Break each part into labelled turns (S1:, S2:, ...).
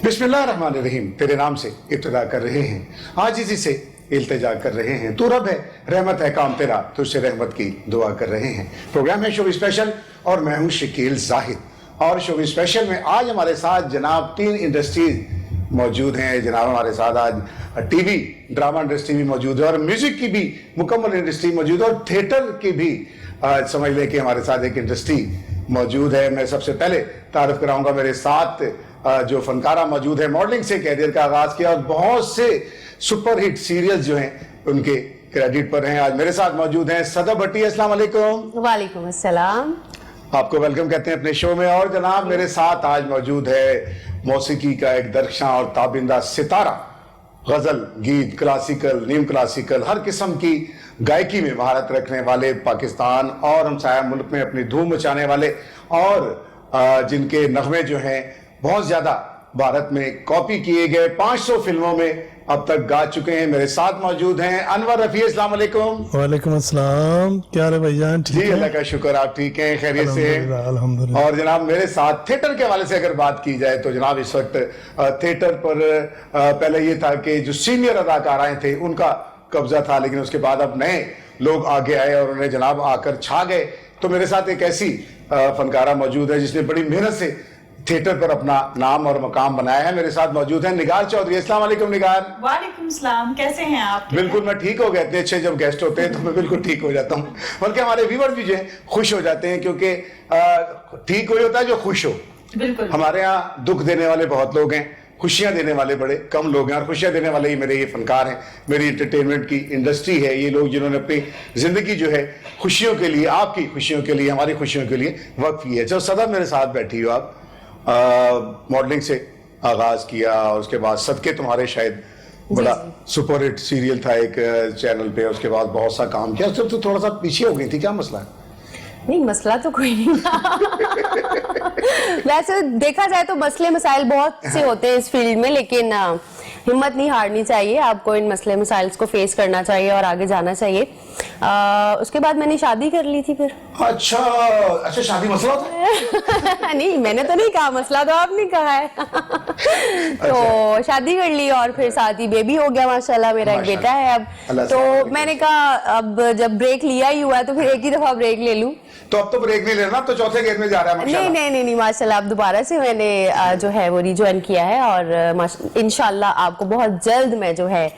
S1: बिस्मिल्लाहिर्रहमानिर्रहीम, तेरे नाम से इब्तिदा कर रहे हैं, आज इसी से इल्तिजा कर रहे हैं। तू रब है, रहमत है काम तेरा, तुझसे रहमत की दुआ कर रहे हैं। प्रोग्राम है शो स्पेशल और मैं हूं शकील जाहिद। और शो स्पेशल में आज हमारे साथ जनाब 3 इंडस्ट्रीज मौजूद हैं। जनाब हमारे साथ आज टीवी ड्रामा इंडस्ट्री भी मौजूद है और म्यूजिक की भी मुकम्मल इंडस्ट्री मौजूद है और थिएटर की भी समझ लें कि हमारे साथ एक इंडस्ट्री मौजूद है। मैं सबसे पहले तारुफ कराऊंगा, मेरे साथ जो फनकारा मौजूद है, मॉडलिंग से कैरियर का आगाज किया और बहुत से सुपरहिट सीरियल जो हैं उनके क्रेडिट पर हैं। आज मेरे साथ मौजूद हैं सदा भट्टी। अस्सलाम वालेकुम।
S2: वालेकुम अस्सलाम।
S1: आपको वेलकम कहते हैं अपने शो में। और जनाब मेरे साथ आज मौजूद है मौसीकी का एक दरख्शां और ताबिंदा सितारा, गजल, गीत, क्लासिकल, नीम क्लासिकल, हर किस्म की गायकी में महारत रखने वाले, पाकिस्तान और हमसाया मुल्क में अपनी धूम मचाने वाले और जिनके नगमे जो हैं बहुत ज्यादा भारत में कॉपी किए गए, 500 फिल्मों में अब तक गा चुके हैं। मेरे साथ मौजूद हैं अनवर रफी। अस्सलाम वालेकुम।
S3: वालेकुम अस्सलाम। क्या हाल है भाईजान? ठीक
S1: जी, अल्लाह का शुक्र, आप ठीक हैं, खैरियत से?
S3: अल्हम्दुलिल्लाह।
S1: और जनाब मेरे साथ थिएटर के हवाले से अगर बात की जाए तो जनाब इस वक्त थिएटर पर पहले ये था कि जो सीनियर अदाकार आए थे उनका कब्जा था, लेकिन उसके बाद अब नए लोग आगे आए और उन्हें जनाब आकर छा गए। तो मेरे साथ एक ऐसी फनकारा मौजूद है जिसने बड़ी मेहनत से थिएटर पर अपना नाम और मकाम बनाया है। मेरे साथ मौजूद है निगार चौधरी। अस्सलाम वालेकुम निगार।
S4: वालेकुम सलाम, कैसे हैं आप?
S1: बिल्कुल मैं ठीक हो गया, इतने अच्छे जब गेस्ट होते हैं तो मैं बिल्कुल ठीक हो जाता हूँ, बल्कि हमारे व्यूअर्स भी जो है खुश हो जाते हैं, क्योंकि ठीक वही होता है जो खुश हो।
S4: बिल्कुल।
S1: हमारे यहाँ दुख देने वाले बहुत लोग हैं, खुशियां देने वाले बड़े कम लोग हैं, और खुशियां देने वाले ही मेरे ये फनकार हैं, मेरी इंटरटेनमेंट की इंडस्ट्री है। ये लोग जिन्होंने अपनी जिंदगी जो है खुशियों के लिए, आपकी खुशियों के लिए, हमारी खुशियों के लिए वक्त की है। जब सदा मेरे साथ बैठी हो आप, मॉडलिंग से आगाज किया और उसके बाद सदके तुम्हारे शायद बड़ा सुपरहिट सीरियल था एक चैनल पे, उसके बाद बहुत सा काम किया, उससे तो थोड़ा सा पीछे हो गई थी, क्या मसला है?
S2: नहीं, मसला तो कोई नहीं था। वैसे देखा जाए तो मसले मसाइल बहुत से होते हैं इस फील्ड में, लेकिन हिम्मत नहीं हारनी चाहिए। आपको इन मसले मसाइल को फेस करना चाहिए और आगे जाना चाहिए। उसके बाद मैंने शादी कर ली थी फिर।
S1: अच्छा, शादी मसला था?
S2: नहीं, मैंने तो नहीं कहा मसला, तो आपने कहा है। तो शादी कर ली और फिर साथ ही बेबी हो गया माशाल्लाह, मेरा एक बेटा है अब। तो मैंने कहा अब जब ब्रेक लिया ही हुआ तो फिर एक ही दफा ब्रेक ले लूं।
S1: तो अब तो ब्रेक नहीं लेना, तो चौथे गेयर में जा रहा है माशाल्लाह।
S2: नहीं माशाल्लाह, अब दोबारा से मैंने जो है वो रिज्वाइन किया है और इंशाल्लाह आपको बहुत जल्द मैं जो है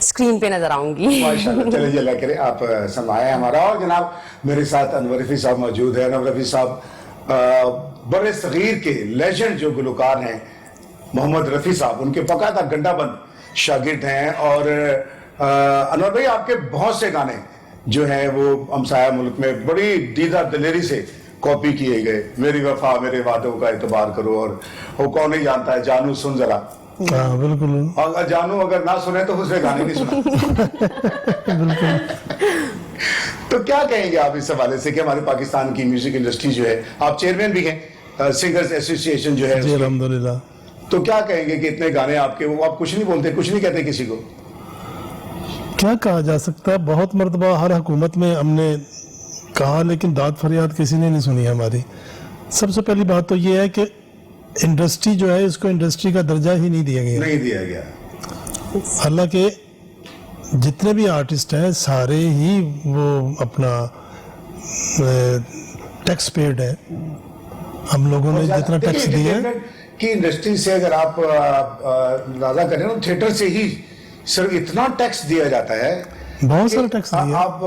S2: स्क्रीन पे नजर आऊंगी
S1: माशाल्लाह। चलिए जी, अल्लाह करे आप संभालें हमारा। और जनाब मेरे साथ अनवर रफी साहब मौजूद है। अनवर रफी साहब बड़े सगीर के लेजेंड जो गुलकार हैं मोहम्मद रफी साहब, उनके बाकायदा गंडाबंद शागिर्द हैं। और अनवर भाई, आपके बहुत से गाने जो हैं वो हमसाया मुल्क में बड़ी दीदा दिलेरी से कॉपी किए गए। मेरी वफा मेरे वादों का एतबार करो, और वो कौन नहीं जानता है, जानू सुन जरा।
S3: हाँ बिल्कुल।
S1: और जानू अगर ना सुने तो उसने गाने नहीं सुना।
S3: बिल्कुल।
S1: तो क्या कहेंगे आप इस हवाले से कि हमारे पाकिस्तान की म्यूजिक इंडस्ट्री जो है, आप चेयरमैन भी हैं सिंगर्स एसोसिएशन जो है,
S3: जी अल्हम्दुलिल्लाह।
S1: तो क्या कहेंगे कि इतने गाने आपके, वो आप कुछ नहीं बोलते, कुछ नहीं कहते किसी को?
S3: क्या कहा जा सकता है, बहुत मर्तबा हर हुकूमत में हमने कहा, लेकिन दाद फरियाद किसी ने नहीं सुनी हमारी। सबसे पहली बात तो ये है कि इंडस्ट्री जो है, इसको इंडस्ट्री का दर्जा ही नहीं दिया गया। हालांकि जितने भी आर्टिस्ट हैं सारे ही वो अपना टैक्स पेड है। हम लोगों ने जितना टैक्स दिया है
S1: कि इंडस्ट्री से अगर आप अंदाजा करें तो थिएटर से ही सिर्फ इतना टैक्स दिया जाता है,
S3: बहुत सारा टैक्स दिया
S1: आप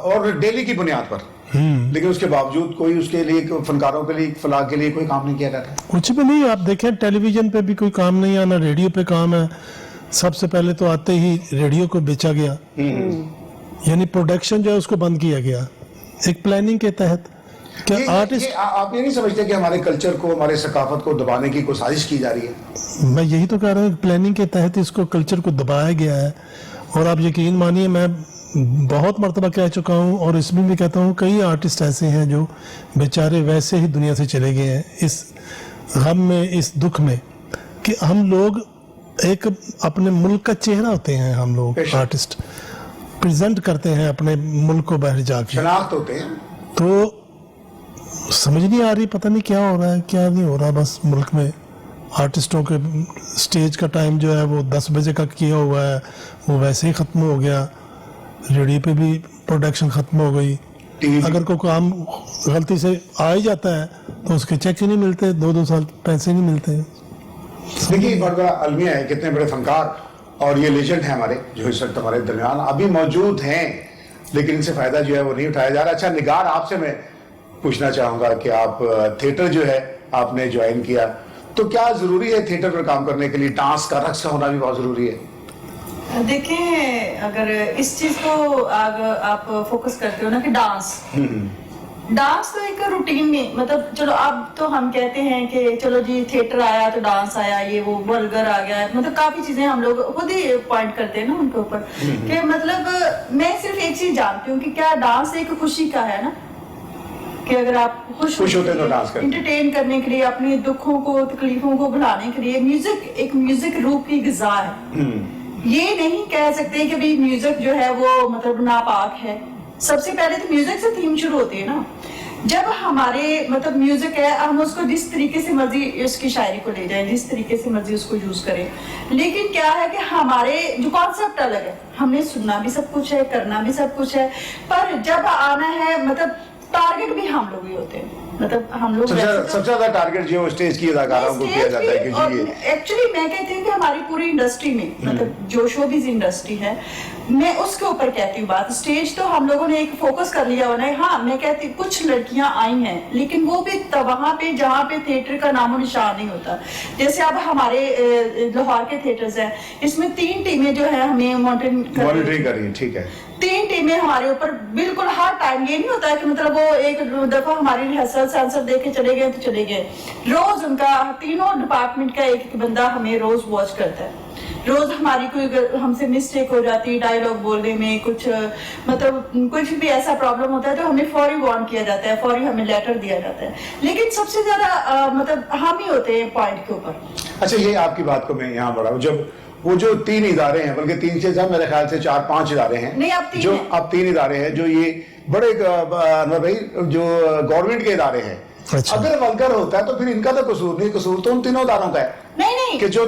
S1: और डेली की बुनियाद पर, लेकिन उसके बावजूद कोई उसके लिए, फनकारों के लिए, फलाह के लिए कोई काम नहीं किया जाता।
S3: कुछ भी नहीं। आप देखें टेलीविजन पे भी कोई काम नहीं है, ना रेडियो पे काम है। सबसे पहले तो आते ही रेडियो को बेचा गया, यानी प्रोडक्शन जो है उसको बंद किया गया एक प्लानिंग के तहत। क्या आर्टिस्ट,
S1: आप ये नहीं समझते कि हमारे कल्चर को, हमारे सकाफत को दबाने की कोई साजिश की जा रही है?
S3: मैं यही तो कह रहा हूँ, प्लानिंग के तहत इसको कल्चर को दबाया गया है। और आप यकीन मानिए, मैं बहुत मर्तबा कह चुका हूँ और इसमें भी कहता हूँ, कई आर्टिस्ट ऐसे हैं जो बेचारे वैसे ही दुनिया से चले गए हैं इस गम में, इस दुख में, कि हम लोग एक अपने मुल्क का चेहरा होते हैं। हम लोग आर्टिस्ट प्रेजेंट करते हैं अपने मुल्क को बाहर जाके,
S1: शनाख्त होते हैं।
S3: तो समझ नहीं आ रही, पता नहीं क्या हो रहा है क्या नहीं हो रहा, बस मुल्क में आर्टिस्टों के स्टेज का टाइम जो है वो 10 बजे का किया हुआ है, वो वैसे ही ख़त्म हो गया। रेडियो पे भी प्रोडक्शन ख़त्म हो गई। अगर कोई काम गलती से आ ही जाता है तो उसके चेक ही नहीं मिलते, 2-2 साल पैसे नहीं मिलते।
S1: देखिए बहुत बड़ा अलमिया है, कितने बड़े फनकार और ये लेजेंड है हमारे जो इस वक्त हमारे दरमियान अभी मौजूद हैं, लेकिन इनसे फायदा जो है वो नहीं उठाया जा रहा। अच्छा निगार, आपसे मैं पूछना चाहूंगा कि आप थिएटर जो है आपने ज्वाइन किया, तो क्या जरूरी है थिएटर पर काम करने के लिए डांस का, रक्स का होना भी बहुत जरूरी है?
S4: देखें, अगर इस चीज को आप फोकस करते हो ना कि डांस तो एक रूटीन में, मतलब चलो अब तो हम कहते हैं कि चलो जी थिएटर आया तो डांस आया, ये वो वल्गर आ गया, मतलब काफी चीजें हम लोग खुद ही पॉइंट करते हैं ना उनके ऊपर कि मतलब मैं सिर्फ एक चीज जानती हूँ कि क्या डांस एक खुशी का है ना, कि अगर आप खुश
S1: होते हैं तो डांस करते हैं,
S4: इंटरटेन करने के लिए, अपने दुखों को तकलीफों को भुलाने के लिए म्यूजिक रूप की ग़िज़ा है। ये नहीं कह सकते कि भाई म्यूजिक जो है वो मतलब नापाक है। सबसे पहले तो म्यूजिक से थीम शुरू होती है ना। जब हमारे मतलब म्यूजिक है, हम उसको जिस तरीके से मर्जी उसकी शायरी को ले जाएं, जिस तरीके से मर्जी उसको यूज करें, लेकिन क्या है कि हमारे जो कॉन्सेप्ट अलग है, हमने सुनना भी सब कुछ है, करना भी सब कुछ है, पर जब आना है मतलब टारगेट भी हम लोग ही होते हैं, मतलब हम लोग
S1: सबसे ज्यादा टारगेट जो स्टेज की अदाकारों को किया जाता है कि ये
S4: एक्चुअली मैं कहती हूँ कि हमारी पूरी इंडस्ट्री में मतलब जो शोबिज़ इंडस्ट्री है, मैं उसके ऊपर कहती हूँ बात। स्टेज तो हम लोगों ने एक फोकस कर लिया होना है। हाँ, मैं कहती हूँ कुछ लड़कियां आई हैं, लेकिन वो भी वहां पे जहाँ पे थिएटर का नामो निशान नहीं होता। जैसे अब हमारे लाहौर के थिएटर्स हैं, इसमें 3 टीमें जो है हमें
S1: मॉनिटरिंग कर रही है, ठीक है,
S4: 3 टीमें हमारे ऊपर बिल्कुल हर टाइम। ये नहीं होता है कि मतलब वो एक दफा हमारी रिहर्सल सेंसर दे के चले गए तो चले गए। रोज उनका तीनों डिपार्टमेंट का एक बंदा हमें रोज वॉच करता है। रोज हमारी कोई हमसे मिस्टेक हो जाती है डायलॉग बोलने में, कुछ मतलब कुछ भी ऐसा प्रॉब्लम होता है तो हमें फौरी वार्न किया जाता है, फौरी हमें लेटर दिया जाता है। लेकिन सबसे ज्यादा मतलब हम ही होते हैं पॉइंट के ऊपर। अच्छा,
S1: ये आपकी बात को मैं यहाँ बढ़ाऊं, जब वो जो 3 इदारे हैं, बल्कि 3 से ज्यादा मेरे ख्याल से 4-5 इदारे हैं,
S4: नहीं अब
S1: 3 इदारे हैं जो ये बड़े भाई जो गवर्नमेंट के इदारे हैं।
S3: अच्छा।
S1: अगर वल्गर होता है तो फिर इनका तो कसूर नहीं, कसूर तो उन तीनों इदारों का है।
S4: नहीं
S1: कि जो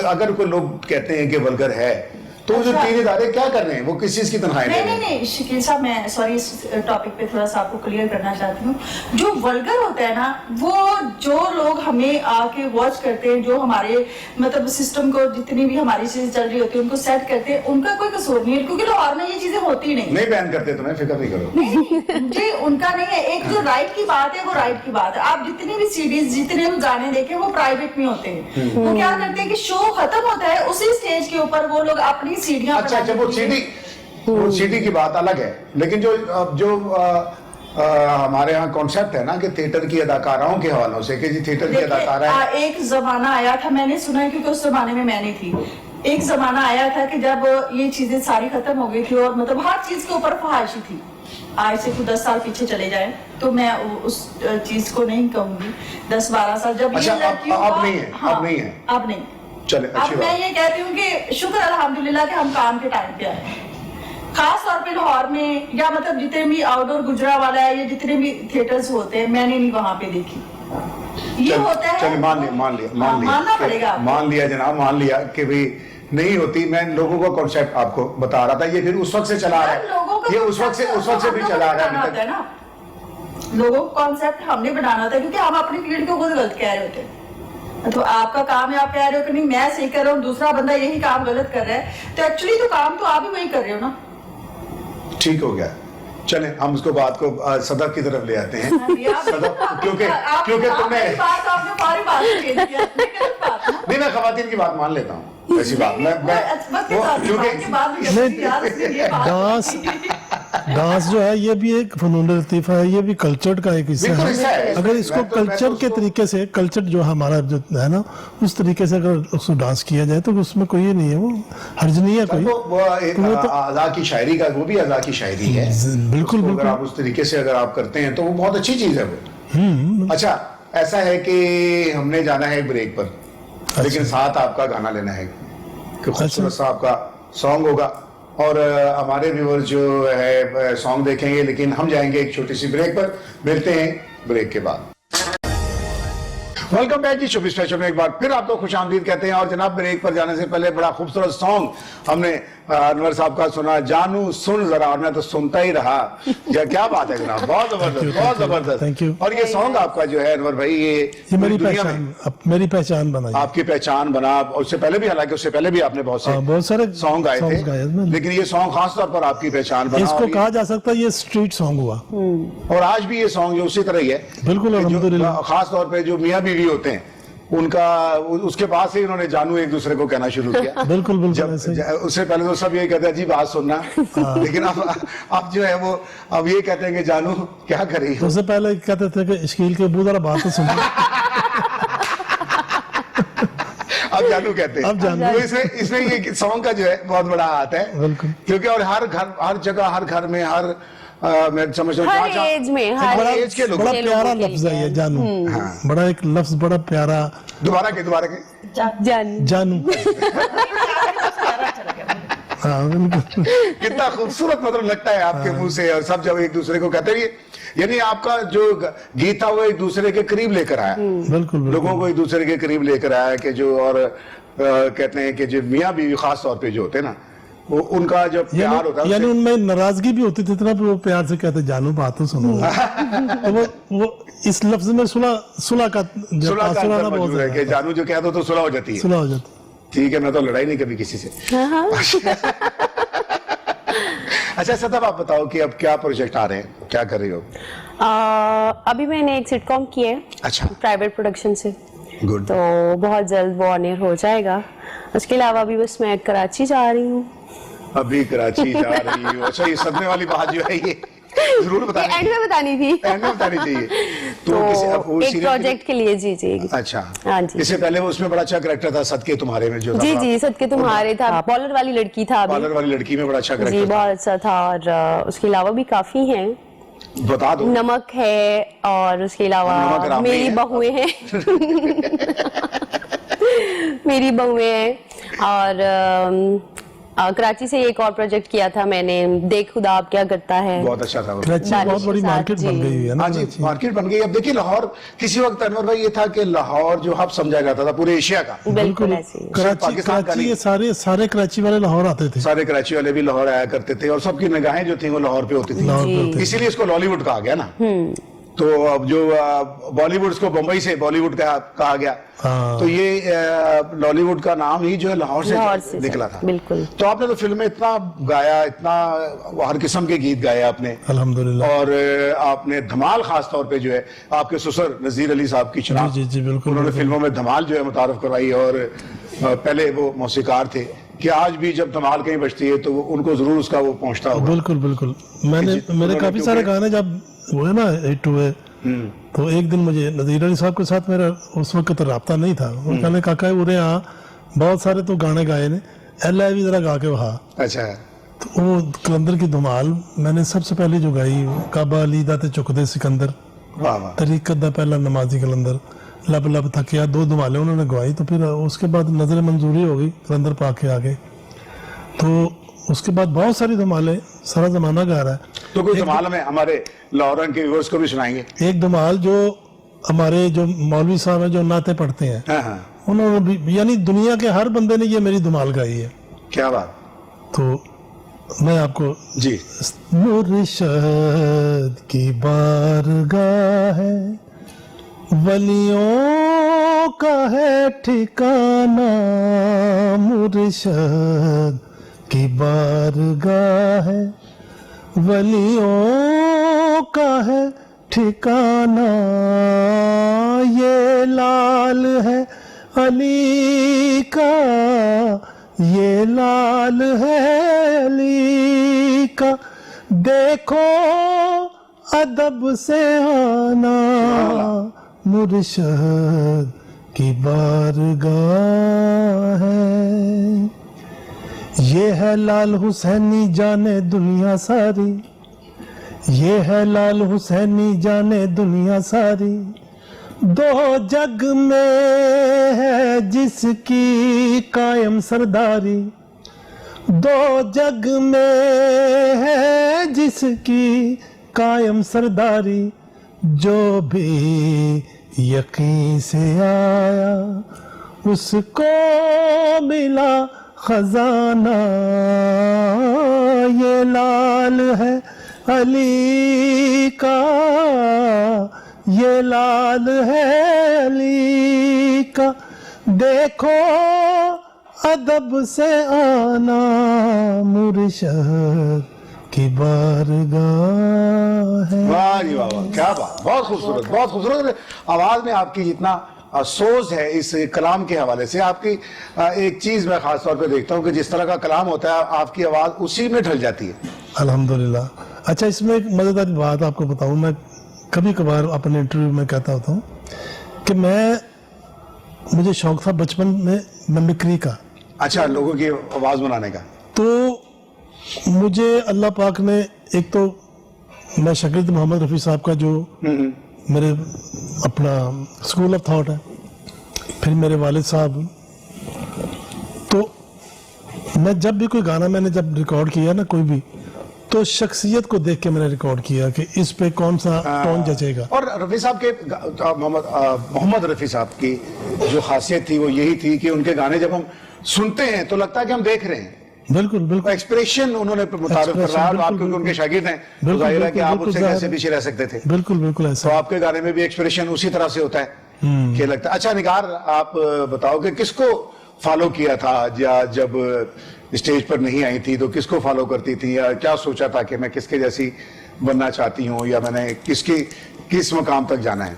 S1: अगर कोई लोग कहते हैं कि वल्गर है तो जो 3 इदारे क्या कर रहे हैं, वो किस चीज की तनख्वाहें दे रहे हैं?
S4: नहीं शकील साहब, मैं सॉरी इस टॉपिक पे थोड़ा सा आपको क्लियर करना चाहती हूँ। जो वल्गर होता है ना, वो जो लोग हमें आके वॉच करते हैं, जो हमारे मतलब सिस्टम को जितनी भी हमारी चीजें चल रही होती है उनको सेट करते हैं, उनका कोई कसूर नहीं है, क्योंकि लाहौर में ये चीजें होती नहीं
S1: बैन करते, तुम्हें फिक्र नहीं करो
S4: जी, उनका नहीं है। एक जो राइट की बात है वो राइट की बात है। आप जितनी भी सीडीज, जितने भी गाने देखें, वो प्राइवेट में होते हैं। वो क्या करते हैं कि शो खत्म होता है, उसी स्टेज के ऊपर वो लोग अपनी सीढ़ियां
S1: अच्छा, वो सीडी की बात अलग है, लेकिन जो हमारे यहाँ कॉन्सेप्ट है ना कि थिएटर की अदाकाराओं के हवालों से कि जी थिएटर की अदाकारा है।
S4: एक जमाना आया था, मैंने सुना है क्योंकि उस जमाने में मैं नहीं थी, एक जमाना आया था कि जब ये चीजें सारी खत्म हो गई थी और मतलब हर चीज के ऊपर ख्वाहिशी थी। आज से कुछ 10 साल पीछे चले जाए तो मैं उस चीज को नहीं कहूंगी। 10-12 साल जब
S1: अच्छा, अब नहीं है,
S4: हाँ,
S1: अब नहीं है,
S4: अब नहीं।
S1: चले, अच्छी
S4: अब मैं ये कहती हूँ कि शुक्र अल्हम्दुलिल्लाह कि हम काम के टाइम पे आए, खास तौर पे लाहौर में, या मतलब जितने भी आउटडोर गुजरावाला है, या जितने भी थिएटर्स होते हैं, मैंने नहीं वहां पे देखी। ये होता है,
S1: चलिए मान लिया
S4: मानना पड़ेगा,
S1: मान लिया जनाब, मान लिया कि भाई नहीं होती। मैं लोगों का कॉन्सेप्ट आपको बता रहा था, ये फिर उस वक्त से चला है, ये उस वक्त से भी चला रहा है
S4: ना। लोगों को कॉन्सेप्ट हमने बनाना होता है, क्योंकि हम अपनी फील्ड को खुद गलत कह रहे होते हैं। तो आपका काम है, आप कह रहे हो कि नहीं मैं सही कर रहा हूँ, दूसरा बंदा यही काम गलत कर रहा है, तो एक्चुअली तो काम तो आप ही वही कर रहे हो ना।
S1: ठीक हो गया, चलें हम उसको बात को सदर की तरफ ले आते हैं। क्योंकि तुमने नहीं, मैं खवातीन की बात मान लेता हूँ, ऐसी बात
S3: डांस जो है ये भी एक फनून लतीफ़ा है, ये भी कल्चर का एक हिस्सा है। अगर इसको कल्चर के तरीके से, कल्चर जो हमारा जो है ना, उस तरीके से अगर उसको डांस किया जाए तो उसमें कोई ये नहीं है, वो हर्ज नहीं है कोई।
S1: वो आज़ा की शायरी का, वो भी आज़ा की शायरी है,
S3: बिल्कुल बिल्कुल।
S1: अगर आप उस तरीके से अगर आप करते हैं तो वो बहुत अच्छी चीज है वो। अच्छा, ऐसा है कि हमने जाना है ब्रेक पर, लेकिन साथ आपका गाना लेना है, खूबसूरत सा आपका सॉन्ग होगा, और हमारे व्यूअर्स जो है सॉन्ग देखेंगे, लेकिन हम जाएंगे एक छोटी सी ब्रेक पर। मिलते हैं ब्रेक के बाद। वेलकम बैक जी, शोबी स्पेशल में एक बार फिर आपको खुश आमदीद कहते हैं। और जनाब ब्रेक पर जाने से पहले बड़ा खूबसूरत सॉन्ग हमने अनवर साहब का सुना, जानू सुन जरा, और मैं तो सुनता ही रहा। क्या बात है जनाब, बहुत जबरदस्त, बहुत जबरदस्त।
S3: Thank you.
S1: और ये सॉन्ग आपका जो है अनवर भाई, ये
S3: मेरी
S1: दुनिया
S3: पहचान,
S1: में
S3: अब मेरी पहचान बनाई।
S1: आपकी पहचान बना। और उससे पहले भी, हालांकि उससे पहले भी आपने बहुत
S3: सारे
S1: सॉन्ग गाए
S3: songs गाए
S1: थे,
S3: मैंने।
S1: लेकिन ये सॉन्ग खास तौर पर आपकी पहचान बना।
S3: इसको
S1: और
S3: कहा जा सकता है ये स्ट्रीट सॉन्ग हुआ।
S1: और आज भी ये सॉन्ग जो उसी तरह ही है,
S3: बिल्कुल,
S1: कि जो
S3: अल्हम्दुलिल्लाह।
S1: खास तौर पे जो मियाँ बीवी होते हैं उनका, उसके बाद से इन्होंने जानू एक दूसरे को कहना शुरू किया।
S3: बिल्कुल बिल्कुल
S1: जब
S3: ऐसे ही।
S1: उससे पहले तो सब ये कहते हैं जी बात सुनना, लेकिन अब जो है वो अब ये कहते हैं कि जानू क्या करी हो।
S3: उससे पहले कहते थे कि इश्कील के बूद और बात तो सुनो।
S1: अब जानू कहते हैं।
S3: अब जानू।
S1: तो इसमें ये सॉन्ग का जो है बहुत बड़ा हाथ है,
S3: बिल्कुल।
S1: क्योंकि और हर घर, हर जगह, हर घर में, हर मैं समझ रहा हूँ
S2: हर एज में, हर
S1: बड़ा
S2: एज
S1: एज के लोग।
S3: बड़ा
S2: के
S3: प्यारा
S2: लोगों के
S3: लफ्ज है
S2: लिए।
S3: ये जानू।
S1: हाँ।
S3: बड़ा एक लफ्ज, बड़ा प्यारा।
S1: दोबारा के
S2: जान
S3: जानू। हाँ बिल्कुल।
S1: कितना खूबसूरत मतलब लगता है आपके मुंह से, और सब जब एक दूसरे को कहते हैं, यानी आपका जो गीत था वो एक दूसरे के करीब लेकर आया,
S3: बिल्कुल
S1: लोगों को एक दूसरे के करीब लेकर आया। कि जो और कहते हैं कि जो मियाँ बीवी खास तौर पे जो होते हैं ना, वो उनका जो प्यार होता है
S3: यानी
S1: उससे-
S3: उनमें नाराजगी भी होती थी, इतना वो प्यार से कहते जानू बात तो सुनो। तो वो इस लफ्ज में सुलह का
S1: सुलह का
S3: तासुर आना
S1: अंतर
S3: बहुत
S1: मौजूद है कि
S3: ज्यादा है।
S1: जानू जो कह दो तो सुलह हो जाती है।
S3: सुलह हो जाती।
S1: ठीक है, मैं तो लड़ाई नहीं कभी किसी से। अच्छा सतब, आप बताओ कि अब क्या प्रोजेक्ट आ रहे हैं, क्या कर रही हो?
S2: अभी मैंने एक सिटकॉम की है,
S1: अच्छा,
S2: प्राइवेट प्रोडक्शन से,
S1: गुड।
S2: तो बहुत जल्द वो ऑन एयर हो जाएगा। उसके अलावा अभी बस मैं कराची जा रही हूँ।
S1: अभी कराची जा रही हो? अच्छा, ये सदमे वाली बात जो है ये जरूर
S2: ये
S1: बतानी,
S2: एंड में बतानी थी।
S1: एंड में बतानी चाहिए।
S2: तो
S1: वो
S2: एक
S1: serial
S2: प्रोजेक्ट के लिए, जी जी।
S1: अच्छा,
S2: हाँ जी।
S1: इससे पहले वो उसमें बड़ा अच्छा करेक्टर था, सदके तुम्हारे में जो था,
S2: जी जी, सदके तुम्हारे था, बॉलर वाली लड़की था अभी।
S1: पार्लर वाली लड़की में बड़ा अच्छा
S2: जी
S1: करेक्टर था।
S2: बहुत अच्छा था। और उसके अलावा भी काफी हैं,
S1: बता दो।
S2: नमक है, और उसके
S1: नमक
S2: अलावा
S1: राम नहीं
S2: मेरी
S1: है।
S2: बहुएं हैं। मेरी बहुएं हैं। और कराची से एक और प्रोजेक्ट किया था मैंने, देख खुदा अब क्या करता है।
S1: बहुत अच्छा था वो।
S3: कराची
S2: दानिश
S3: बहुत बड़ी
S2: के साथ,
S3: मार्केट बन
S2: जी।
S3: गई हुई है ना
S1: हाँ जी,
S3: कराची।
S1: मार्केट बन गई। अब देखिए लाहौर किसी वक्त अनवर भाई ये था कि लाहौर जो हब समझा जाता था पूरे एशिया का,
S2: बिल्कुल ऐसे ही।
S3: कराची
S1: पाकिस्तान का
S3: कराची
S1: नहीं।
S3: ये सारे कराची वाले लाहौर आते थे।
S1: सारे कराची वाले भी लाहौर आया करते थे, और सबकी निगाहें जो थी वो लाहौर पे होती
S3: लाहौर पे
S1: थी।
S3: होते थे।
S1: इसीलिए इसको लॉलीवुड कहा गया ना। तो अब जो बॉलीवुड, इसको बम्बई से बॉलीवुड कहा गया।
S3: हाँ।
S1: तो ये लॉलीवुड का नाम ही जो है लाहौर
S2: लाहौर
S1: से
S2: से
S1: निकला था।
S2: बिल्कुल।
S1: तो आपने तो फिल्म में इतना गाया, इतना हर किस्म के गीत गाए आपने,
S3: अल्हम्दुलिल्लाह।
S1: और आपने धमाल खास तौर पे जो है आपके ससुर नजीर अली साहब की शनाख्त,
S3: जी, जी, बिल्कुल,
S1: उन्होंने
S3: बिल्कुल।
S1: फिल्मों में धमाल जो है मुतारफ करवाई। और पहले वो मौसीकार थे, कि आज भी जब धमाल कहीं बजती है तो उनको जरूर उसका वो पहुंचता होगा।
S3: बिल्कुल बिल्कुल। मेरे
S1: उन्होंने
S3: काफी सारे
S1: क्योंकि-
S3: गाने जब हुए ना हिट हुए, तो एक दिन मुझे नजीर अली साहब के साथ मेरा उस वक्त राब्ता नहीं था। वो कहने काका उरे आ, बहुत सारे तो गाने गाए ने, एल भी जरा गा के वहा।
S1: अच्छा,
S3: तो वो कलंदर की धमाल मैंने सबसे पहले जो गाई, काबा लीदा ते चुकदे सिकंदर,
S1: वाह वाह।
S3: तरीकत दा पहला नमाजी कलंदर, लब लब थकिया, 2 धमाले उन्होंने गवाई। तो फिर उसके बाद नजर मंजूरी हो गई कलंदर पाक के आगे। तो उसके बाद बहुत सारी धमाले सारा जमाना गा रहा है।
S1: तो कोई धमाल में हमारे लाहौरन के व्यूअर्स को भी सुनाएंगे?
S3: एक धमाल जो हमारे जो मौलवी साहब हैं जो नाते पढ़ते हैं,
S1: हाँ हाँ,
S3: उन्होंने भी, यानी दुनिया के हर बंदे ने ये मेरी धमाल गाई है।
S1: क्या बात।
S3: तो मैं आपको
S1: जी,
S3: मुर्शद की बारगाह है, वलियों का है ठिकाना, मुर्शद की बारगाह है, वलियों का है ठिकाना, ये लाल है अली का, ये लाल है अली का, देखो अदब से आना, मुर्शद की बारगाह है। ये है लाल हुसैनी जाने दुनिया सारी, ये है लाल हुसैनी जाने दुनिया सारी, दो जग में है जिसकी कायम सरदारी, दो जग में है जिसकी कायम सरदारी, जो भी यकीन से आया उसको मिला खजाना, ये लाल है अली का, ये लाल है अली का, देखो अदब से आना मुर्शद की बारगाह है।
S1: वाह जी वाह, वाह क्या बात, बहुत खूबसूरत, बहुत खूबसूरत। आवाज में आपकी जितना सोच है इस कलाम के हवाले से, आपकी एक चीज मैं खास तौर पे देखता हूँ कि जिस तरह का कलाम होता है आपकी आवाज उसी में ढल जाती है।
S3: अल्हम्दुलिल्लाह। अच्छा, इसमें एक मजेदार बात आपको बताऊं, मैं कभी कभार अपने इंटरव्यू में कहता होता हूँ कि मुझे शौक था बचपन में मिमिक्री का।
S1: अच्छा, लोगों की आवाज बनाने का।
S3: तो मुझे अल्लाह पाक ने, एक तो मैं शागिर्द मोहम्मद रफ़ी साहब का जो मेरे अपना स्कूल ऑफ थॉट है, फिर मेरे वालिद साहब, तो मैं जब भी कोई गाना मैंने जब रिकॉर्ड किया ना कोई भी, तो शख्सियत को देख के मैंने रिकॉर्ड किया कि इस पे कौन सा टोन जचेगा।
S1: और रफ़ी साहब के मोहम्मद रफ़ी साहब की जो खासियत थी वो यही थी कि उनके गाने जब हम सुनते हैं तो लगता है कि हम देख रहे हैं।
S3: बिल्कुल बिल्कुल।
S1: एक्सप्रेशन उन्होंने मुताबिक कर रहा है, और आप क्योंकि उनके शागिर्द हैं तो जाहिर है कि आप उससे कैसे पीछे रह सकते थे।
S3: बिल्कुल बिल्कुल ऐसा।
S1: तो आपके गाने में भी एक्सप्रेशन उसी तरह से होता है कि लगता है। अच्छा निगार, आप बताओ कि किसको फॉलो किया था, या जब स्टेज पर नहीं आई थी तो किसको फॉलो करती थी, या क्या सोचा था कि मैं किसके जैसी बनना चाहती हूँ, या मैंने किस मकाम तक जाना है?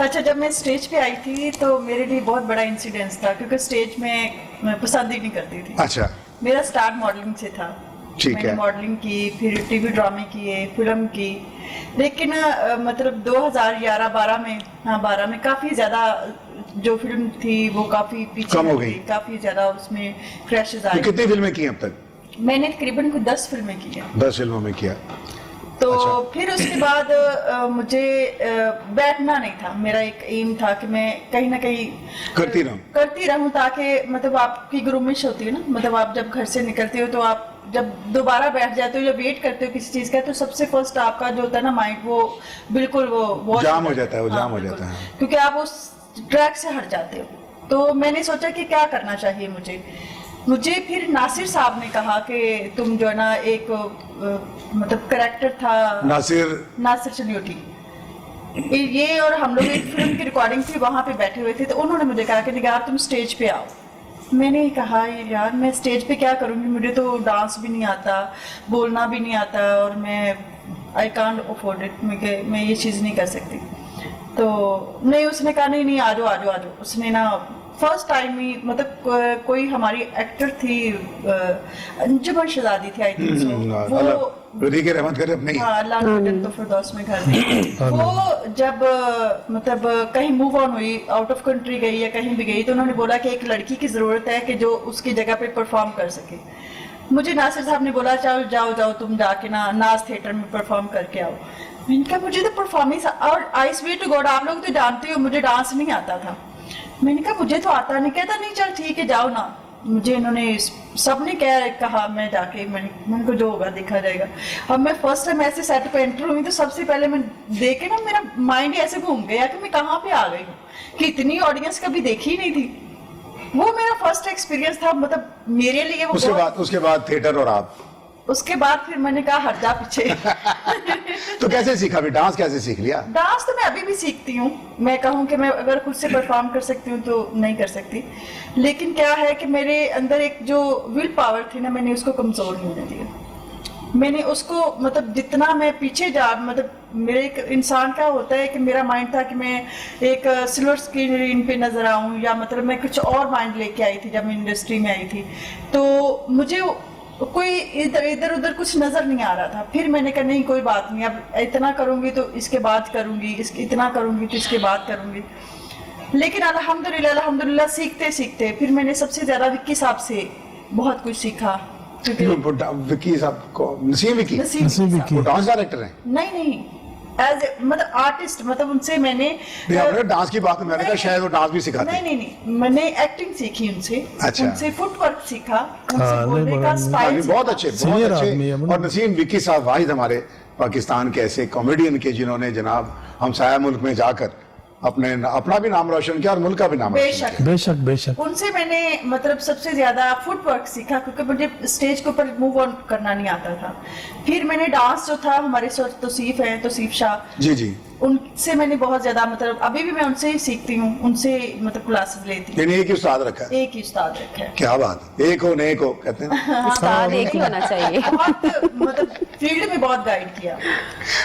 S4: अच्छा, जब मैं स्टेज पे आई थी तो मेरे लिए बहुत बड़ा इंसिडेंस था, क्योंकि स्टेज में मैं पसंद ही नहीं करती थी।
S1: अच्छा,
S4: मेरा स्टार्ट मॉडलिंग से था।
S1: ठीक
S4: मैंने
S1: है।
S4: मॉडलिंग की, फिर टीवी ड्रामे किए, फिल्म की, लेकिन मतलब 2011-12 में, हाँ 12 में काफी ज्यादा जो फिल्म थी वो काफी पीछे
S1: कम हो
S4: हट
S1: गई।
S4: काफी ज्यादा उसमें क्रैशेस
S1: तो
S4: आए।
S1: कितनी फिल्में की अब तक?
S4: मैंने तकरीबन कुछ 10 फिल्में की हैं।
S1: 10 फिल्मों में किया।
S4: तो
S1: अच्छा।
S4: फिर उसके बाद मुझे बैठना नहीं था। मेरा एक एम था कि मैं कहीं ना कहीं करती रहूं ताकि मतलब आपकी ग्रूमिश होती है ना, मतलब आप जब घर से निकलते हो तो आप जब दोबारा बैठ जाते हो या वेट करते हो किसी चीज का, तो सबसे फर्स्ट आपका जो होता है ना माइंड, वो बिल्कुल वो
S1: जाम हो जाता है, वो जाम हो जाता है,
S4: क्योंकि आप उस ट्रैक से हट जाते हो। तो मैंने सोचा कि क्या करना चाहिए मुझे फिर नासिर साहब ने कहा कि तुम जो है ना एक मतलब कैरेक्टर था नासिर चनियोटी, ये और हम लोग एक फिल्म की रिकॉर्डिंग थी, वहां पे बैठे हुए थे, तो उन्होंने मुझे कहा कि निगार तुम स्टेज पे आओ। मैंने कहा यार मैं स्टेज पे क्या करूंगी, मुझे तो डांस भी नहीं आता, बोलना भी नहीं आता, और मैं आई कांट अफोर्ड इट, मैं ये चीज़ नहीं कर सकती। तो नहीं, उसने कहा नहीं आ जाओ। उसने ना फर्स्ट टाइम ही मतलब कोई हमारी एक्टर थी अंजुमन शहजादी थी, आई थिंक सो, वो
S1: के रहमत करे अपने।
S4: हाँ, अल्लाह ने तो फिरदौस में घर दी। वो जब मतलब कहीं मूव ऑन हुई, आउट ऑफ कंट्री गई या कहीं भी गई, तो उन्होंने बोला कि एक लड़की की जरूरत है कि जो उसकी जगह पे परफॉर्म कर सके। मुझे नासिर साहब ने बोला चल जाओ तुम जाके ना नाज थिएटर में परफॉर्म करके आओ। मैंने कहा मुझे तो परफॉर्मेंस, और आई स्वेयर टू गॉड आप लोग तो जानते हो मुझे डांस नहीं आता था। मैंने कहा मुझे तो आता नहीं। कहता नहीं चल ठीक है जाओ ना। मुझे इन्होंने सबने कहा मैं जाके मैंने को जो होगा देखा जाएगा। अब मैं फर्स्ट टाइम ऐसे सेट पे एंटर हुई तो सबसे पहले मैं देखे ना मेरा माइंड ऐसे घूम गया कि मैं कहाँ पे आ गई हूँ, कि इतनी ऑडियंस कभी देखी ही नहीं थी। वो मेरा फर्स्ट एक्सपीरियंस था, मतलब मेरे लिए वो
S1: उसके बाद थिएटर और आप,
S4: उसके बाद फिर मैंने कहा हट जा पीछे।
S1: तो कैसे सीखा फिर डांस, कैसे सीख लिया?
S4: डांस तो मैं अभी भी सीखती हूँ। मैं कहूँ कि मैं अगर खुद से परफॉर्म कर सकती हूँ तो नहीं कर सकती, लेकिन क्या है कि मेरे अंदर एक जो विल पावर थी ना, मैंने उसको कमजोर नहीं होने दिया। मैंने उसको मतलब जितना मैं पीछे मतलब मेरे एक इंसान का होता है कि मेरा माइंड था कि मैं एक सिल्वर स्क्रीन पे नजर आऊं, या मतलब मैं कुछ और माइंड लेके आई थी जब मैं इंडस्ट्री में आई थी, तो मुझे कोई इधर उधर कुछ नजर नहीं आ रहा था। फिर मैंने कहा नहीं कोई बात नहीं, अब इतना करूंगी तो इसके बाद करूंगी, इतना करूंगी तो इसके बाद करूंगी। लेकिन अल्हम्दुलिल्लाह सीखते सीखते फिर मैंने सबसे ज्यादा विक्की साहब से बहुत कुछ सीखा।
S1: विक्की साहब को नसीम विक्की वो डांस डायरेक्टर हैं?
S4: नहीं एज मतलब आर्टिस्ट, मतलब उनसे मैंने
S1: डांस की बात मैंने कहा शायद वो डांस भी सिखाते हैं।
S4: नहीं मैंने एक्टिंग सीखी उनसे।
S1: अच्छा।
S4: उनसे फुटवर्क सीखा, उनसे बोलने का स्टाइल
S1: बहुत अच्छे। और नसीम विक्की साहब वाहिद हमारे पाकिस्तान के ऐसे कॉमेडियन के जिन्होंने जनाब हमसाया मुल्क में जाकर अपना भी नाम रोशन किया और मुल्क का भी नाम रोशन
S4: बेशक
S1: किया।
S3: बेशक बेशक।
S4: उनसे मैंने मतलब सबसे ज्यादा फुटवर्क सीखा, क्योंकि मुझे स्टेज के ऊपर मूव ऑन करना नहीं आता था। फिर मैंने डांस जो था, हमारे सर तौसीफ है, तौसीफ शाह
S1: जी जी।
S4: उनसे मैंने बहुत ज्यादा मतलब अभी भी मैं उनसे ही सीखती हूँ, उनसे मतलब क्लासेस लेती हूँ।
S1: यानी एक ही उस्ताद रखा है।
S4: एक ही उस्ताद रखा है।
S1: क्या बात है, एक हो नेक हो कहते हैं।
S2: उस्ताद एक ही होना चाहिए।
S4: बहुत मतलब फील्ड में बहुत गाइड किया।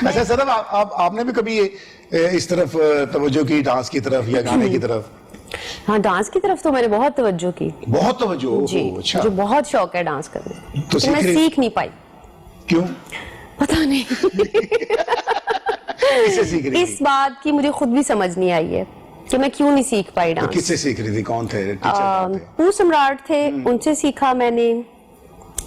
S1: अच्छा सदब, आपने भी कभी इस तरफ तवज्जो की, डांस की तरफ या गाने की तरफ?
S2: हाँ, डांस की तरफ तो मैंने बहुत तवज्जो की
S1: बहुत तवज्जो।
S2: जी।
S1: अच्छा,
S2: मुझे बहुत शौक है डांस करने,
S1: तो
S2: लेकिन मैं
S1: सीख रही-
S2: सीख नहीं पाई,
S1: क्यों?
S2: पता नहीं।
S1: किससे सीख रही
S2: इस
S1: थी?
S2: बात की मुझे खुद भी समझ नहीं आई है कि मैं क्यों नहीं सीख पाई
S1: तो
S2: डांस।
S1: किससे सीख रही थी? कौन थे टीचर? कौन थे?
S2: पू सम्राट थे, उनसे सीखा मैंने,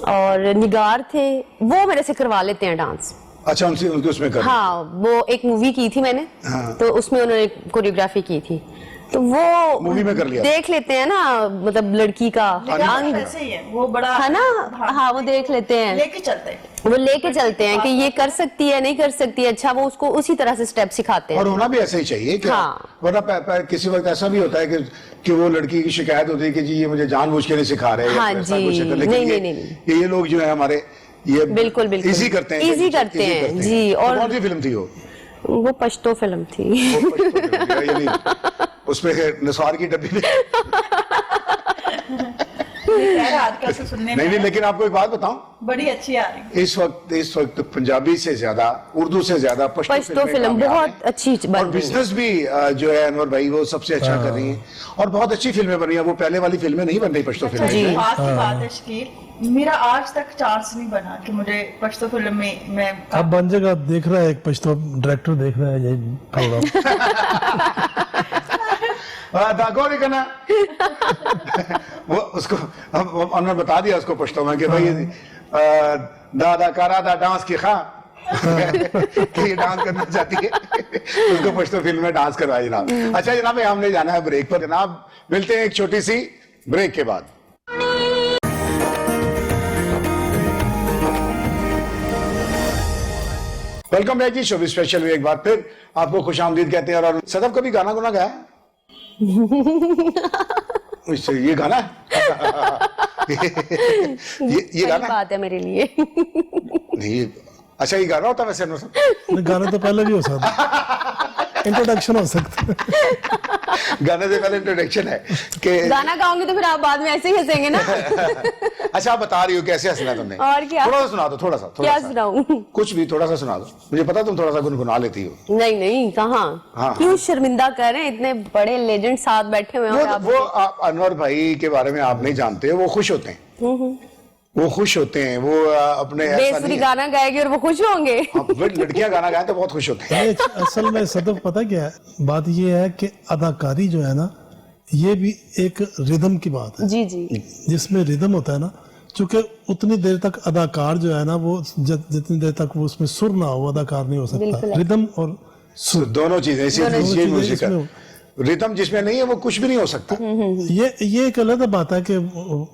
S2: और निगार थे, वो मेरे से करवा लेते हैं डांस।
S1: अच्छा, उनसे उनके उसमें कर।
S2: हाँ, वो एक मूवी की थी मैंने,
S1: हाँ।
S2: तो उसमें उन्होंने कोरियोग्राफी की थी, तो वो
S1: मूवी में कर लिया।
S2: देख लेते हैं ना, मतलब लड़की का अंग,
S4: ऐसे ही है वो, बड़ा
S2: है ना। हाँ, वो देख लेते हैं,
S4: लेके चलते हैं।
S2: वो लेके चलते हैं कि ये कर सकती है, नहीं कर सकती है। अच्छा, वो उसको उसी तरह से स्टेप सिखाते
S1: और
S2: हैं।
S1: होना भी ऐसा ही चाहिए कि
S2: हाँ।
S1: वरना किसी वक्त ऐसा भी होता है कि वो लड़की की शिकायत होती है कि जी ये मुझे जानबूझ के नहीं सिखा रहे हैं,
S2: हाँ
S1: ऐसा
S2: जी।
S1: कुछ है। लेकिन
S2: नहीं,
S1: ये-
S2: नहीं, नहीं।
S1: ये लोग जो है हमारे, ये
S2: बिल्कुल, बिल्कुल।
S1: इजी करते हैं,
S2: Easy करते हैं, जी।
S1: तो
S2: और
S1: कौन सी फिल्म थी वो?
S2: वो पश्तो फिल्म थी।
S1: वो पश्तो फिल्म थी, यानी उसमें निसार की डब्बी में।
S4: खैर, आजकल से सुनने
S1: नहीं
S4: में
S1: नहीं, लेकिन आपको एक बात बताऊं,
S4: बड़ी अच्छी आ रही।
S1: इस वक्त पंजाबी से ज्यादा, उर्दू से ज्यादा
S2: पश्तो
S1: फिल्में
S2: फिल्म
S1: कामयाब
S2: बहुत
S1: हैं।
S2: अच्छी बन
S1: और
S2: रही है।
S1: बिजनेस भी जो है अनवर भाई वो सबसे अच्छा कर रही हैं और बहुत अच्छी फिल्में बन रही हैं। वो पहले वाली फिल्में नहीं बन रही पश्तो
S4: अच्छा,
S1: फिल्में।
S4: ये बात की बात है शकील, मेरा आज तक चांस नहीं बना कि मुझे पश्तो फिल्म में मैं
S3: अब बन जाएगा, देख रहा है एक पश्तो डायरेक्टर देख रहा है ये प्रोग्राम।
S1: दागो नहीं करना। वो उसको अब हमने बता दिया उसको पश्तो में कि भाई दादा कारा दा डांस की खा कि ये डांस करना चाहती है। उसको पश्तो फिल्म में डांस करवाया जनाब। अच्छा जनाब, हमने जाना है ब्रेक पर। जनाब मिलते हैं एक छोटी सी ब्रेक के बाद। वेलकम बैक जी, शो स्पेशल में एक बार फिर आपको खुशामदीद कहते हैं। और सदब कभी गाना गुना गाया? इससे ये गाना ये
S2: बड़ी
S1: गाना
S2: बात है मेरे लिए।
S1: नहीं। अच्छा, ये गाना होता वैसे
S3: गाना तो पहले भी हो सकता, इंट्रोडक्शन हो सकता।
S1: गाने से पहले इंट्रोडक्शन है कि
S2: गाना गाऊंगी तो फिर आप बाद में ऐसे ही हंसेंगे ना।
S1: अच्छा, आप बता रही हो कैसे हंसना तुमने?
S2: और क्या?
S1: थोड़ा सा सुना दो, थोड़ा सा
S2: क्या सुनाऊं?
S1: कुछ भी थोड़ा सा सुना दो। मुझे पता तुम थोड़ा सा गुनगुना लेती हो।
S2: नहीं नहीं, कहाँ?
S1: हाँ।
S2: क्यों शर्मिंदा कर रहे हैं? इतने बड़े लेजेंड साथ बैठे हुए हैं और आप
S1: वो आप अनवर भाई के बारे में आप नहीं जानते। वो खुश होते हैं, वो खुश होते हैं। वो अपने ऐसा
S2: बेसुरी
S1: नहीं है।
S2: गाना गाएगी और वो खुश होंगे।
S1: अब लड़कियां गाना गाएं तो बहुत खुश होते हैं।
S3: ये असल में सदफ पता क्या है, बात ये है कि अदाकारी जो है ना, ये भी एक रिदम की बात है।
S2: जी जी।
S3: जिसमें रिदम होता है ना, चूंकि उतनी देर तक अदाकार जो है ना, वो जितनी देर तक वो उसमें सुर ना हो, अदाकार नहीं हो
S2: बिल्कुल
S3: सकता।
S2: है।
S3: रिदम और
S1: दोनों चीजें, इसी
S3: दोनों
S1: ये
S3: चीजें
S1: म्यूजिक
S3: इसमें
S1: है। रिदम जिसमें नहीं है वो कुछ भी नहीं हो सकता।
S3: ये एक अलग बात है कि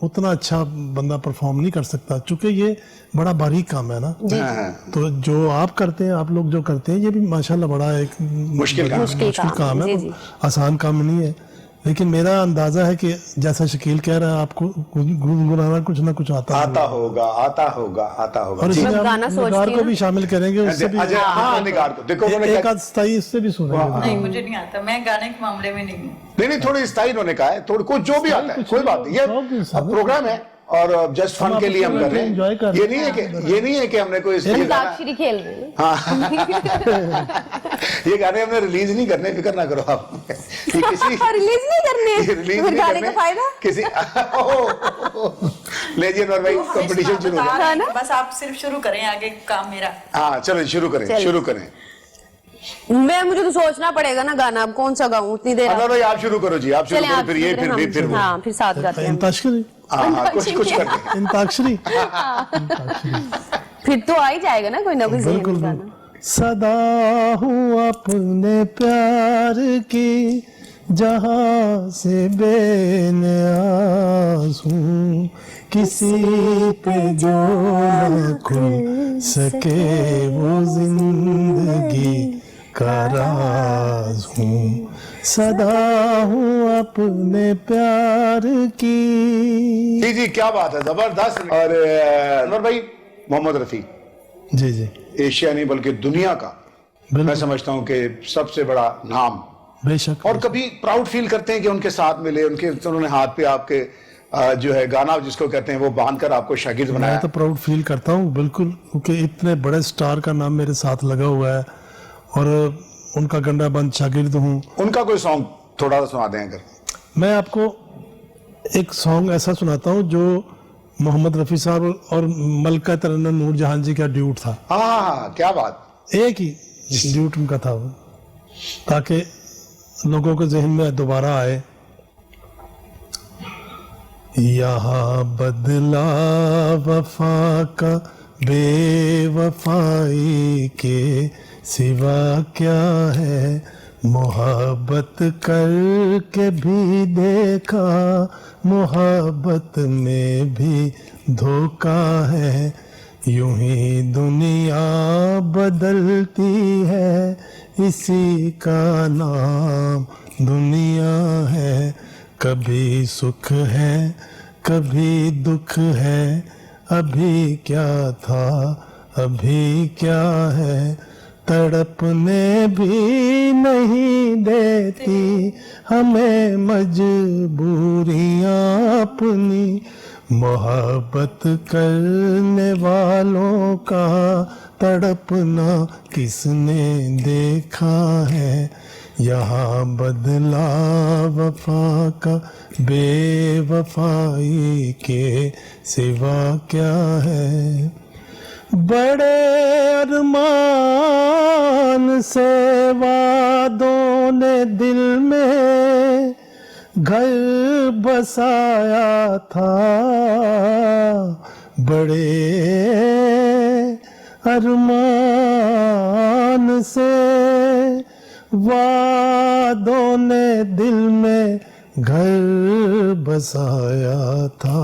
S3: उतना अच्छा बंदा परफॉर्म नहीं कर सकता, चूंकि ये बड़ा बारीक काम है ना।
S1: हाँ।
S3: तो जो आप करते हैं, आप लोग जो करते हैं, ये भी माशाल्लाह बड़ा एक
S1: मुश्किल काम।
S2: मुश्किल काम
S3: है।
S2: जी, जी।
S3: आसान काम नहीं है। लेकिन मेरा अंदाजा है कि जैसा शकील कह रहा है, आपको गुनगुनाना कुछ ना कुछ आता
S1: आता होगा, आता होगा, आता होगा।
S3: और
S1: जी।
S3: इसमें
S2: मैं
S3: हम
S2: गाना सोचती
S3: निगार
S2: हूँ
S3: को
S2: ना।
S3: भी शामिल करेंगे, उससे भी
S1: अच्छा, हाँ, निगार को देखो उन्होंने
S3: एक
S1: क्या-
S3: आध स्थाई इससे भी सुनेंगे।
S4: नहीं, मुझे नहीं आता, मैं गाने के मामले में नहीं हूँ।
S1: नहीं नहीं, थोड़ी स्थायी इन्होंने कहा है, थोड़ी कुछ जो भी आता है, कोई बात नहीं। ये अब प्रोग्राम है और जस्ट फन
S3: हम
S1: के लिए हम
S3: अपने
S1: कर रहे
S3: enjoy कर
S1: हैं।
S3: रहे
S1: ये नहीं है कि हमने कोई ये गाना,
S2: अंताक्षरी खेल रहे हैं।
S1: ये गाने हमने रिलीज नहीं करने, फिक्र ना करो आप। ये किसी
S2: रिलीज नहीं करने,
S1: ये रिलीज
S2: फिर
S1: नहीं
S2: गाने
S1: करने
S2: का फायदा।
S1: किसी ले जी अनवर भाई, कंपटीशन शुरू हो
S4: बता
S1: गया।
S4: रहे हैं, बस आप सिर्फ शुरू करें, आगे काम मेरा।
S1: हाँ चलो शुरू करें,
S2: चलो।
S1: शुरू करें।
S2: मुझे तो सोचना पड़ेगा ना गाना, अब कौन सा गाऊं उतनी देर।
S1: अनवर भाई आप शुरू करो जी, आप शुरू
S2: चलें
S1: करो,
S2: आप
S1: फिर ये
S2: शुरू करें,
S1: फिर
S2: हम-
S1: वो।
S2: हाँ, फिर साथ गाते हैं हम।
S3: अंताक्षरी
S1: हाँ कुछ करते हैं।
S3: अंताक्षरी
S2: फिर तो आ ही जाएगा ना कोई ना कोई
S3: बिल्कुल
S2: ज़हन में
S3: बिल्कुल।
S2: गाना।
S3: सदा हूँ अपने प्यार की, जहाँ से बेनियाज हूँ, किसी पे जो न खुल सके वो जिंदगी का राज हूँ। सदा हूँ अपने प्यार की।
S1: जी जी, क्या बात है, जबरदस्त। और अनवर भाई, मोहम्मद रफी
S3: जी जी,
S1: एशिया नहीं बल्कि दुनिया का मैं
S3: बिल्कुल,
S1: समझता हूँ कि सबसे बड़ा नाम।
S3: बेशक।
S1: और कभी प्राउड फील करते हैं कि उनके साथ मिले, उन्होंने हाथ पे आपके जो है गाना जिसको कहते हैं वो बांध कर आपको शागिर्द
S3: मैं
S1: बनाया।
S3: तो प्राउड फील करता हूँ बिल्कुल, क्योंकि इतने बड़े स्टार का नाम मेरे साथ लगा हुआ है और उनका गंडा बंद शागिर्द हूँ।
S1: उनका कोई सॉन्ग थोड़ा सा सुना दें अगर।
S3: मैं आपको एक सॉन्ग ऐसा सुनाता हूँ जो मोहम्मद रफ़ी साहब और मलका तरन्नुम नूरजहां जी का ड्यूट था।
S1: हाँ, क्या बात।
S3: एक ही ड्यूट उनका था वो, ताकि लोगों के जहन में दोबारा आए। यहाँ बदला वफा का बेवफाई के सिवा क्या है, मोहब्बत करके भी देखा, मोहब्बत में भी धोखा है, यूं ही दुनिया बदलती है, इसी का नाम दुनिया है। कभी सुख है कभी दुख है, अभी क्या था अभी क्या है, तड़पने भी नहीं देती हमें मजबूरियां अपनी, मोहब्बत करने वालों का तड़पना किसने देखा है, यहाँ बदला वफा का बेवफाई के सिवा क्या है। बड़े अरमान से वादों ने दिल में घर बसाया था, बड़े अरमान से वादों ने दिल में घर बसाया था,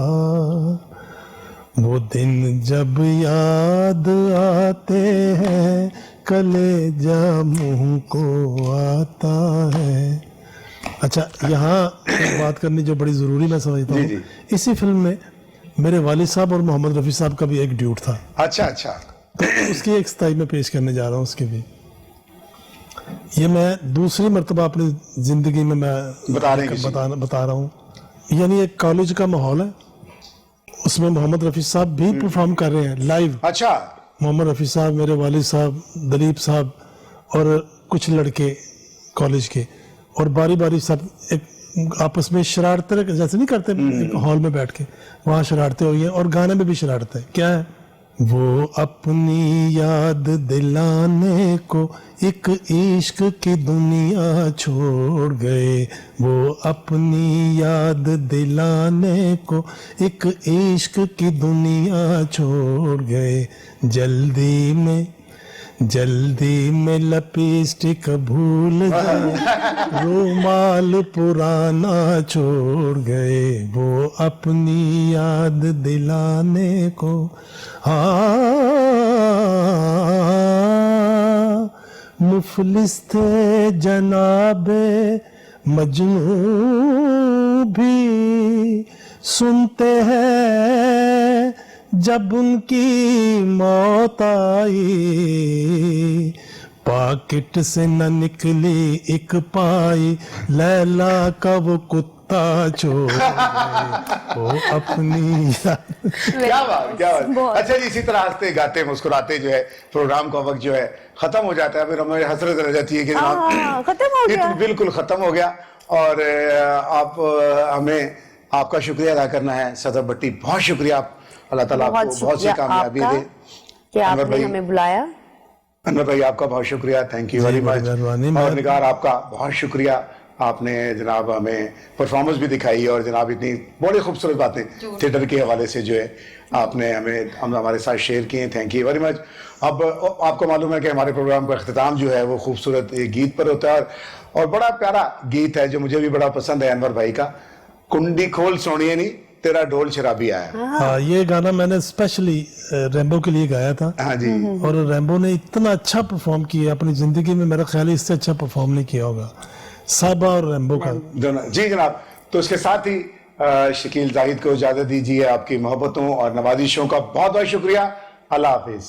S3: वो दिन जब याद आते हैं कलेजा मुंह को आता है। अच्छा, यहाँ एक बात करनी जो बड़ी ज़रूरी मैं समझता हूँ, इसी फिल्म में मेरे वालिद साहब और मोहम्मद रफ़ी साहब का भी एक ड्यूट था।
S1: अच्छा अच्छा,
S3: तो उसकी एक स्टाइल में पेश करने जा रहा हूँ उसके भी। ये मैं दूसरी मर्तबा अपनी ज़िंदगी में मैं बता रहा हूँ। यानी एक कॉलेज का माहौल है, उसमें मोहम्मद रफ़ी साहब भी परफॉर्म कर रहे हैं लाइव।
S1: अच्छा,
S3: मोहम्मद रफ़ी साहब, मेरे वालिद साहब, दलीप साहब और कुछ लड़के कॉलेज के, और बारी बारी सब एक आपस में शरारतें जैसे नहीं करते हॉल में बैठ के, वहाँ शरारतें हुई हैं और गाने में भी शरारतें। क्या है, वो अपनी याद दिलाने को एक इश्क की दुनिया छोड़ गए, वो अपनी याद दिलाने को एक इश्क की दुनिया छोड़ गए, जल्दी में लिपस्टिक भूल गए, रुमाल पुराना छोड़ गए, वो अपनी याद दिलाने को। मुफलिस थे जनाबे मजनू भी, सुनते हैं जब उनकी मौत आई, पॉकेट से न निकली एक पाई, लैला का वो कुत्ता छोड़ गए, वो अपनी
S1: क्या बात, क्या बात। अच्छा जी, इसी तरह हंसते गाते मुस्कुराते जो है प्रोग्राम का वक्त जो है खत्म हो जाता है, फिर हमें हसरत रह जाती है कि जनाब
S2: खत्म हो गया,
S1: बिल्कुल खत्म हो गया। और आप हमें आपका शुक्रिया अदा करना है सदर भट्टी, बहुत शुक्रिया। आप अल्लाह ताला आपको बहुत सी कामयाबी दे
S2: कि आपने हमें बुलाया।
S1: अनवर भाई आपका बहुत शुक्रिया, थैंक यू वेरी मच। और निगार आपका बहुत शुक्रिया, आपने जनाब हमें परफॉर्मेंस भी दिखाई और जनाब इतनी बड़ी खूबसूरत बातें थिएटर के हवाले से जो है आपने हमारे साथ शेयर किए, थैंक यू वेरी मच। अब आपको मालूम है कि हमारे प्रोग्राम का अख्तिताम जो है वो खूबसूरत गीत पर होता है, और बड़ा प्यारा गीत है जो मुझे भी बड़ा पसंद है अनवर भाई का, कुंडी खोल सोनिए नी तेरा ढोल शराबी आया।
S3: हाँ, ये गाना मैंने स्पेशली रैम्बो के लिए गाया था।
S1: हाँ जी,
S3: और रैम्बो ने इतना अच्छा परफॉर्म किया अपनी जिंदगी में, मेरा ख्याल है इससे अच्छा परफॉर्म नहीं किया होगा। साबा और रैम्बो का।
S1: दोनों जी जनाब। तो इसके साथ ही शकील जाहिद को इजाजत दीजिए। आपकी मोहब्बतों और नवाजिशों का बहुत बहुत शुक्रिया। अल्लाह हाफिज।